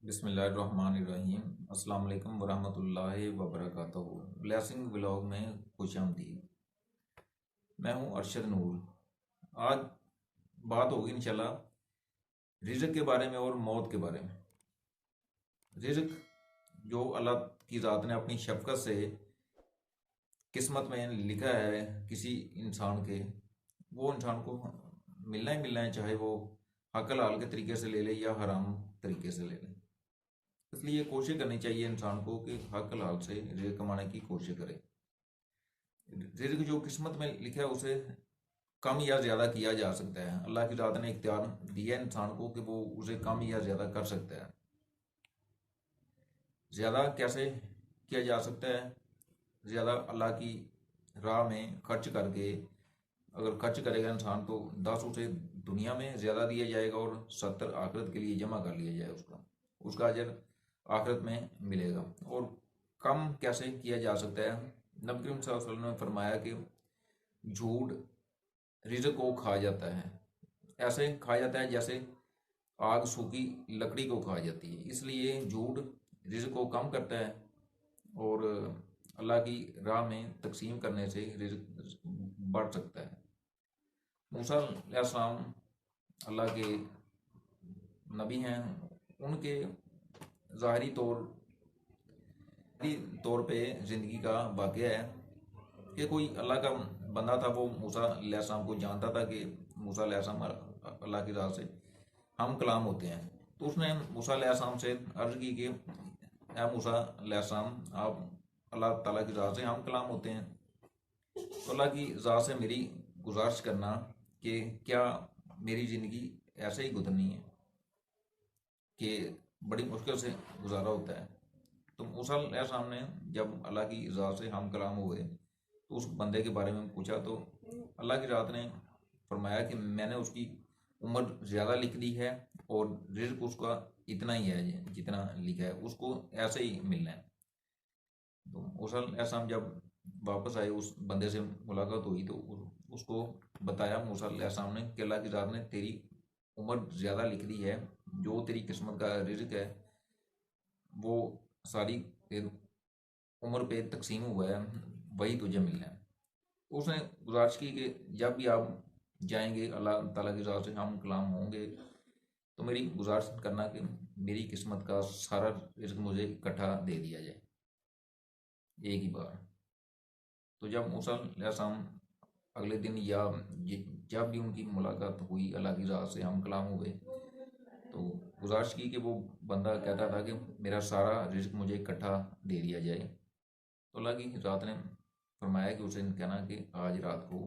बिस्मिल्लाहिर्रहमानिर्रहीम। अस्सलाम वालेकुम वरहमतुल्लाहि वबरकातुहू। ब्लेसिंग व्लॉग में खुशामदीद। मैं हूं अरशद नूर। आज बात होगी इंशाल्लाह रिज़्क के बारे में और मौत के बारे में। रिज़्क जो अल्लाह की ज़ात ने अपनी शफ़क़त से किस्मत में लिखा है किसी इंसान के, वो इंसान को मिलना ही मिलना है, चाहे वो हक हलाल के तरीके से ले ले या हराम तरीके से ले ले। इसलिए कोशिश करनी चाहिए इंसान को कि हक हलाल से रिज़्क कमाने की कोशिश करे। रिज़्क जो किस्मत में लिखा है उसे कम या ज़्यादा किया जा सकता है। अल्लाह की ज़ात ने इख्तियार दिया है इंसान को कि वो उसे कम या ज़्यादा कर सकता है। ज़्यादा कैसे किया जा सकता है? ज़्यादा अल्लाह की राह में खर्च करके, अगर खर्च करेगा इंसान तो 10 उसे दुनिया में ज़्यादा दिया जाएगा और 70 आखिरत के लिए जमा कर लिया जाए। उसका अजर आखिरत में मिलेगा। और कम कैसे किया जा सकता है? नबी करीम सल्लल्लाहु अलैहि वसल्लम ने फरमाया कि झूठ रिज़्क को खा जाता है। ऐसे खा जाता है जैसे आग सूखी लकड़ी को खा जाती है। इसलिए झूठ रिज़्क को कम करता है और अल्लाह की राह में तकसीम करने से रिज़्क बढ़ सकता है। मूसा अलैहिस्सलाम अल्लाह के नबी हैं। उनके ज़ाहरी तौर पे ज़िंदगी का वाक़या है कि कोई अल्लाह का बंदा था। वो मूसा अलैहिस्सलाम को जानता था कि मूसा अलैहिस्सलाम अल्लाह की राह से हम कलाम होते हैं। तो उसने मूसा अलैहिस्सलाम से अर्ज़ की कि ए मूसा अलैहिस्सलाम, आप अल्लाह ताला की राह से हम कलाम होते हैं, तो अल्लाह की राह से मेरी गुजारिश करना कि क्या मेरी ज़िंदगी ऐसे ही गुजरनी है कि बड़ी मुश्किल से गुजारा होता है। तो मूसा अलैहिस्सलाम ने जब अल्लाह की राह से हम कलाम हुए तो उस बंदे के बारे में पूछा, तो अल्लाह की रात ने फरमाया कि मैंने उसकी उम्र ज़्यादा लिख दी है और रिज़्क उसका इतना ही है जितना लिखा है, उसको ऐसे ही मिलना है। तो मूसा अलैहिस्सलाम जब वापस आए, उस बंदे से मुलाकात हुई तो उसको बताया मूसा अलैहिस्सलाम ने कि अल्लाह की रात ने तेरी उम्र ज़्यादा लिख दी है, जो तेरी किस्मत का रिज़्क है वो सारी उम्र पे तकसीम हुआ है, वही तुझे मिलना है। तो उसने गुजारिश की कि जब भी आप जाएंगे अल्लाह ताला की राह से हम कलाम होंगे तो मेरी गुजारिश करना कि मेरी किस्मत का सारा रिज़्क मुझे इकट्ठा दे दिया जाए एक ही बार। तो जब मूसा अलैहिस्सलाम अगले दिन या जब भी उनकी मुलाकात हुई, अल्लाह की राह से हम कलाम हुए, तो गुजारिश की कि वो बंदा कहता था कि मेरा सारा रिज़्क मुझे इकट्ठा दे दिया जाए। तो अल्लाह की रात ने फरमाया कि उसे कहना कि आज रात को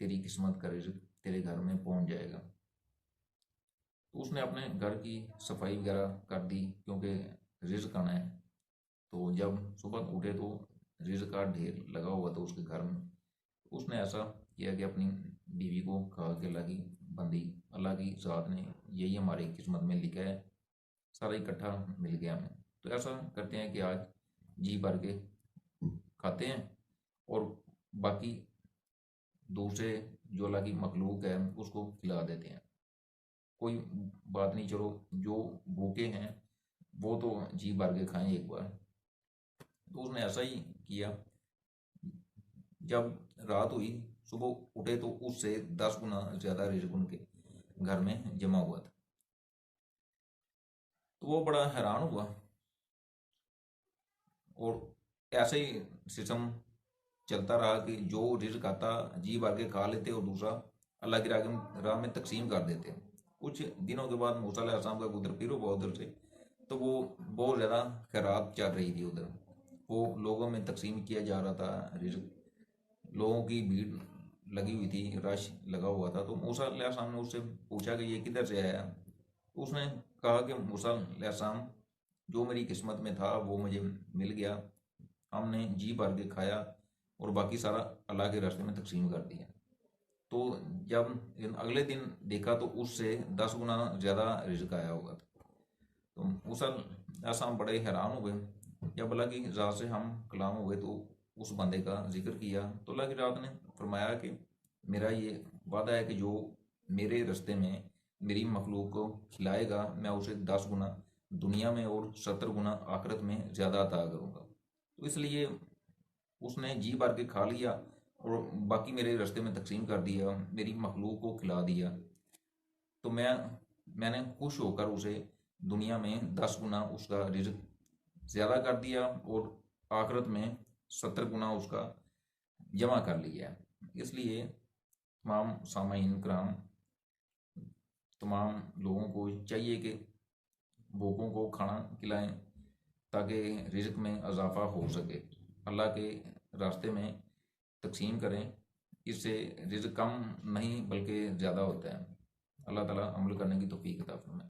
तेरी किस्मत का रिज़्क तेरे घर में पहुंच जाएगा। तो उसने अपने घर की सफाई वगैरह कर दी क्योंकि रिज़्क आना है। तो जब सुबह उठे तो रिज़्क का ढेर लगा हुआ था उसके घर में। उसने ऐसा किया कि अपनी बीवी को कहा कि अल्लाह की बंदी, अल्लाह की ज़ात ने यही हमारी किस्मत में लिखा है, सारा इकट्ठा मिल गया हमें। तो ऐसा करते हैं कि आज जी भर के खाते हैं और बाकी दूसरे जो अल्लाह की मखलूक है उसको खिला देते हैं। कोई बात नहीं, चलो जो भूखे हैं वो तो जी भर के खाएं एक बार। तो उसने ऐसा ही किया। जब रात हुई, सुबह उठे तो उससे 10 गुना ज़्यादा रिज़्क उनके घर में जमा हुआ था। तो वो बड़ा हैरान हुआ और ऐसे ही सिस्टम चलता रहा कि जो रिज़्क आता जी भर के खा लेते और दूसरा अल्लाह की राह में तकसीम कर देते। कुछ दिनों के बाद मूसा अलैहिस्सलाम का उधर फिर हुआ उधर से, तो वो बहुत ज़्यादा खैरात चल रही थी उधर, वो लोगों में तकसीम किया जा रहा था रिज़्क। लोगों की भीड़ लगी हुई थी, रश लगा हुआ था। तो मूसा अलैहिस्सलाम ने उससे पूछा कि ये किधर से आया? तो उसने कहा कि मूसा अलैहिस्सलाम, जो मेरी किस्मत में था वो मुझे मिल गया, हमने जी भर के खाया और बाकी सारा अल्लाह के रास्ते में तकसीम कर दिया। तो जब अगले दिन देखा तो उससे 10 गुना ज़्यादा रिज़्क आया हुआ था। तो मूसा अलैहिस्सलाम बड़े हैरान हुए। जब अल्लाह की राह से हम कलाम हुए तो उस बंदे का जिक्र किया, तो अल्लाह की रात ने फरमाया कि मेरा ये वादा है कि जो मेरे रास्ते में मेरी मखलूक को खिलाएगा मैं उसे 10 गुना दुनिया में और 70 गुना आखिरत में ज़्यादा अता करूँगा। तो इसलिए उसने जी भर के खा लिया और बाकी मेरे रास्ते में तकसीम कर दिया, मेरी मखलूक को खिला दिया। तो मैंने खुश होकर उसे दुनिया में 10 गुना उसका रिज़्क ज़्यादा कर दिया और आखिरत में 70 गुना उसका जमा कर लिया। इसलिए तमाम सामाईन कराम, तमाम लोगों को चाहिए कि भूखों को खाना खिलाएं ताकि रिज़्क में इजाफ़ा हो सके, अल्लाह के रास्ते में तकसीम करें। इससे रिज़्क कम नहीं बल्कि ज़्यादा होता है। अल्लाह ताला अमल करने की तौफीक अता फरमाए।